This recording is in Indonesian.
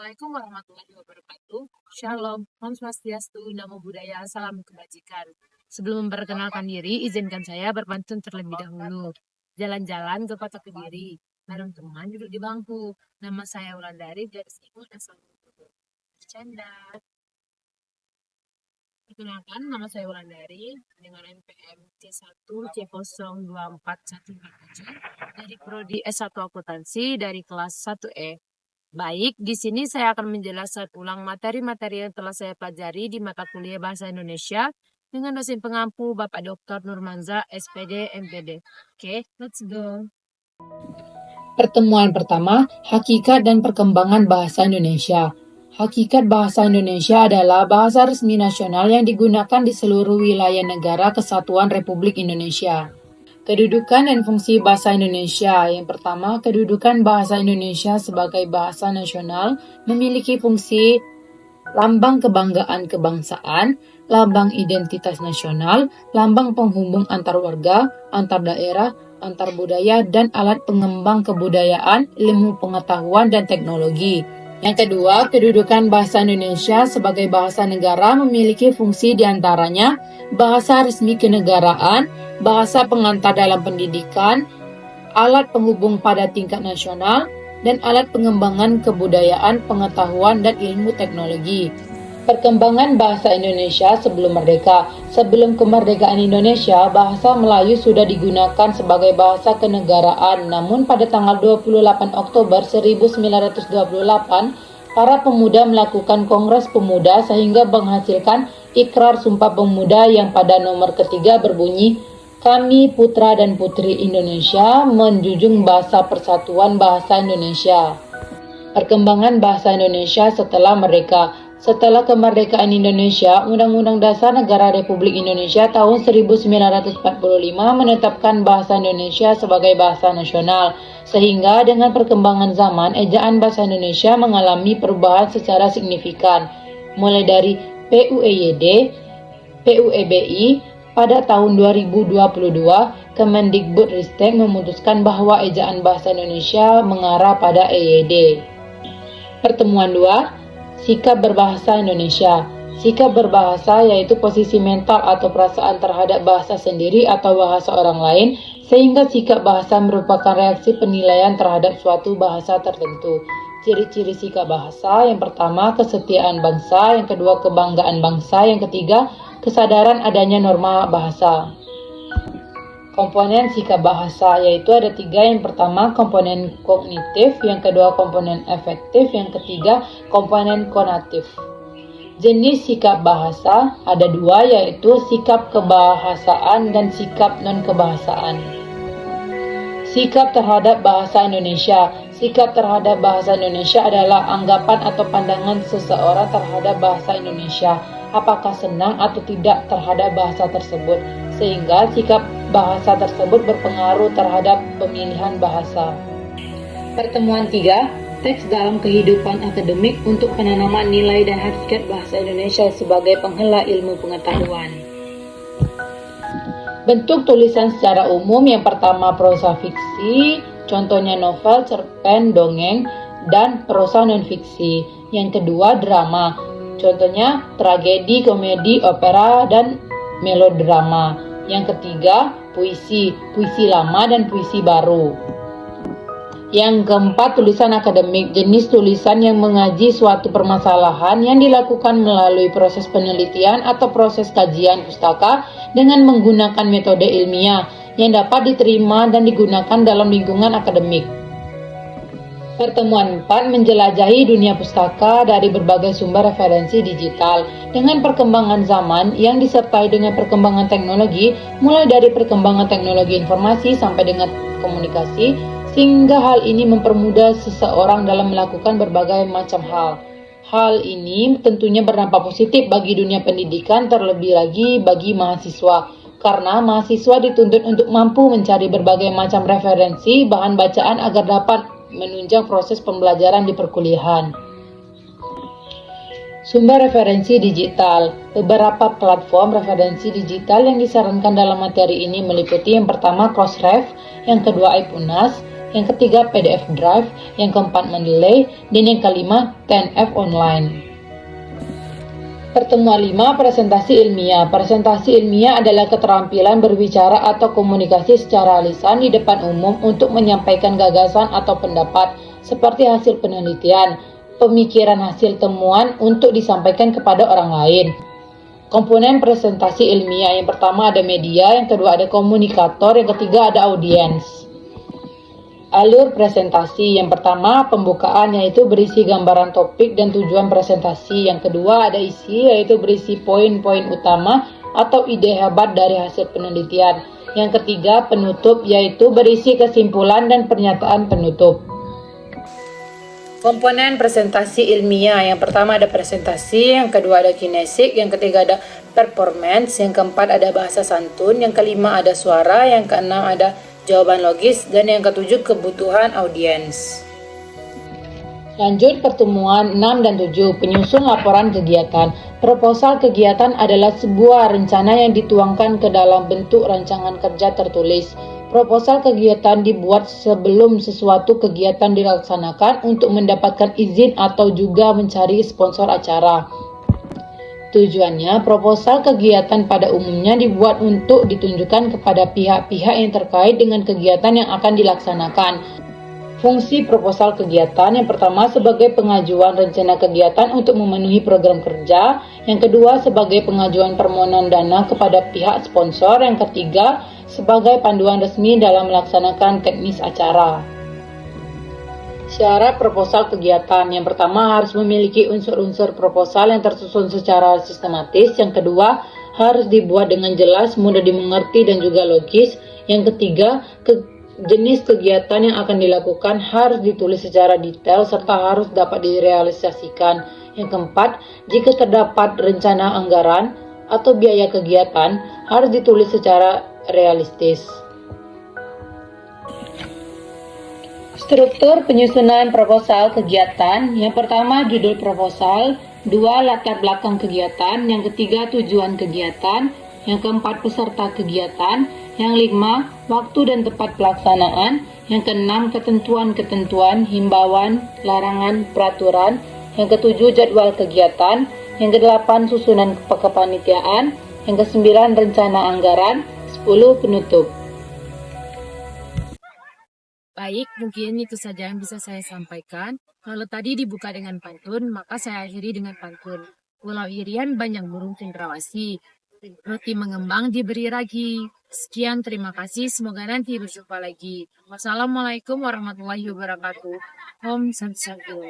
Assalamualaikum warahmatullahi wabarakatuh. Shalom, Om Swastiastu, Namo Buddhaya, Salam Kebajikan. Sebelum memperkenalkan diri, izinkan saya berpantun terlebih dahulu. Jalan-jalan ke kota Kediri, bareng teman duduk di bangku. Nama saya Wulandari, garis ikut asal bercanda. Perkenalkan, nama saya Wulandari dengan NPM C1 C02447 dari Prodi S1 Akuntansi dari kelas 1E. Baik, di sini saya akan menjelaskan ulang materi-materi yang telah saya pelajari di mata kuliah Bahasa Indonesia dengan dosen pengampu Bapak Dr. Nurmanza, SPD, MPD. Oke, let's go. Pertemuan pertama, hakikat dan perkembangan bahasa Indonesia. Hakikat bahasa Indonesia adalah bahasa resmi nasional yang digunakan di seluruh wilayah negara Kesatuan Republik Indonesia. Kedudukan dan fungsi bahasa Indonesia. Yang pertama, kedudukan bahasa Indonesia sebagai bahasa nasional memiliki fungsi lambang kebanggaan kebangsaan, lambang identitas nasional, lambang penghubung antar warga, antar daerah, antar budaya, dan alat pengembang kebudayaan, ilmu pengetahuan, dan teknologi. Yang kedua, kedudukan bahasa Indonesia sebagai bahasa negara memiliki fungsi diantaranya bahasa resmi kenegaraan, bahasa pengantar dalam pendidikan, alat penghubung pada tingkat nasional, dan alat pengembangan kebudayaan, pengetahuan, dan ilmu teknologi. Perkembangan bahasa Indonesia sebelum merdeka. Sebelum kemerdekaan Indonesia, bahasa Melayu sudah digunakan sebagai bahasa kenegaraan. Namun pada tanggal 28 Oktober 1928, para pemuda melakukan Kongres Pemuda sehingga menghasilkan Ikrar Sumpah Pemuda yang pada nomor ketiga berbunyi, "Kami putra dan putri Indonesia menjunjung bahasa persatuan bahasa Indonesia." Perkembangan bahasa Indonesia setelah merdeka. Setelah kemerdekaan Indonesia, Undang-Undang Dasar Negara Republik Indonesia tahun 1945 menetapkan bahasa Indonesia sebagai bahasa nasional, sehingga dengan perkembangan zaman, ejaan bahasa Indonesia mengalami perubahan secara signifikan, mulai dari PUEYD, PUEBI. Pada tahun 2022, Kemendikbudristek memutuskan bahwa ejaan bahasa Indonesia mengarah pada EYD. Pertemuan 2. Sikap berbahasa Indonesia. Sikap berbahasa yaitu posisi mental atau perasaan terhadap bahasa sendiri atau bahasa orang lain, sehingga sikap bahasa merupakan reaksi penilaian terhadap suatu bahasa tertentu. Ciri-ciri sikap bahasa, yang pertama kesetiaan bangsa, yang kedua kebanggaan bangsa, yang ketiga kesadaran adanya norma bahasa. Komponen sikap bahasa yaitu ada 3. Yang pertama komponen kognitif, yang kedua komponen efektif, yang ketiga komponen konatif. Jenis sikap bahasa ada 2, yaitu sikap kebahasaan dan sikap non-kebahasaan. Sikap terhadap bahasa Indonesia. Sikap terhadap bahasa Indonesia adalah anggapan atau pandangan seseorang terhadap bahasa Indonesia, apakah senang atau tidak terhadap bahasa tersebut, sehingga sikap bahasa tersebut berpengaruh terhadap pemilihan bahasa. Pertemuan 3. Teks dalam kehidupan akademik untuk penanaman nilai dan hakikat bahasa Indonesia sebagai penghela ilmu pengetahuan. Bentuk tulisan secara umum, yang pertama prosa fiksi, contohnya novel, cerpen, dongeng, dan prosa non-fiksi. Yang kedua drama, contohnya tragedi, komedi, opera, dan melodrama. Yang ketiga puisi, puisi lama dan puisi baru. Yang keempat tulisan akademik, jenis tulisan yang mengaji suatu permasalahan yang dilakukan melalui proses penelitian atau proses kajian pustaka dengan menggunakan metode ilmiah yang dapat diterima dan digunakan dalam lingkungan akademik. Pertemuan 4. Menjelajahi dunia pustaka dari berbagai sumber referensi digital. Dengan perkembangan zaman yang disertai dengan perkembangan teknologi, mulai dari perkembangan teknologi informasi sampai dengan komunikasi, sehingga hal ini mempermudah seseorang dalam melakukan berbagai macam hal. Hal ini tentunya berdampak positif bagi dunia pendidikan, terlebih lagi bagi mahasiswa, karena mahasiswa dituntut untuk mampu mencari berbagai macam referensi bahan bacaan agar dapat menunjang proses pembelajaran di perkuliahan. Sumber referensi digital. Beberapa platform referensi digital yang disarankan dalam materi ini meliputi yang pertama Crossref, yang kedua AIP UNAS, yang ketiga PDF Drive, yang keempat Mendeley, dan yang kelima TNF Online. Pertemuan 5, presentasi ilmiah. Presentasi ilmiah adalah keterampilan berbicara atau komunikasi secara lisan di depan umum untuk menyampaikan gagasan atau pendapat, seperti hasil penelitian, pemikiran hasil temuan untuk disampaikan kepada orang lain. Komponen presentasi ilmiah, yang pertama ada media, yang kedua ada komunikator, yang ketiga ada audiens. Alur presentasi, yang pertama pembukaan, yaitu berisi gambaran topik dan tujuan presentasi. Yang kedua ada isi, yaitu berisi poin-poin utama atau ide hebat dari hasil penelitian. Yang ketiga penutup, yaitu berisi kesimpulan dan pernyataan penutup. Komponen presentasi ilmiah, yang pertama ada presentasi, yang kedua ada kinesik, yang ketiga ada performance, yang keempat ada bahasa santun, yang kelima ada suara, yang keenam ada jawaban logis, dan yang ketujuh kebutuhan audiens. Lanjut pertemuan 6 dan 7, penyusun laporan kegiatan. Proposal kegiatan adalah sebuah rencana yang dituangkan ke dalam bentuk rancangan kerja tertulis. Proposal kegiatan dibuat sebelum sesuatu kegiatan dilaksanakan untuk mendapatkan izin atau juga mencari sponsor acara. Tujuannya, proposal kegiatan pada umumnya dibuat untuk ditunjukkan kepada pihak-pihak yang terkait dengan kegiatan yang akan dilaksanakan. Fungsi proposal kegiatan, yang pertama sebagai pengajuan rencana kegiatan untuk memenuhi program kerja, yang kedua sebagai pengajuan permohonan dana kepada pihak sponsor, yang ketiga sebagai panduan resmi dalam melaksanakan teknis acara. Syarat proposal kegiatan, yang pertama harus memiliki unsur-unsur proposal yang tersusun secara sistematis, yang kedua harus dibuat dengan jelas, mudah dimengerti dan juga logis, yang ketiga jenis kegiatan yang akan dilakukan harus ditulis secara detail serta harus dapat direalisasikan, yang keempat jika terdapat rencana anggaran atau biaya kegiatan harus ditulis secara realistis. Struktur penyusunan proposal kegiatan, yang pertama judul proposal, dua latar belakang kegiatan, yang ketiga tujuan kegiatan, yang keempat peserta kegiatan, yang lima waktu dan tempat pelaksanaan, yang keenam ketentuan-ketentuan, himbauan, larangan, peraturan, yang ketujuh jadwal kegiatan, yang kedelapan susunan kepanitiaan, yang kesembilan rencana anggaran, 10 penutup. Baik, mungkin itu saja yang bisa saya sampaikan. Kalau tadi dibuka dengan pantun, maka saya akhiri dengan pantun. Pulau Irian banyak burung cendrawasih, roti mengembang diberi ragi. Sekian, terima kasih. Semoga nanti berjumpa lagi. Wassalamualaikum warahmatullahi wabarakatuh. Om Santi Santi.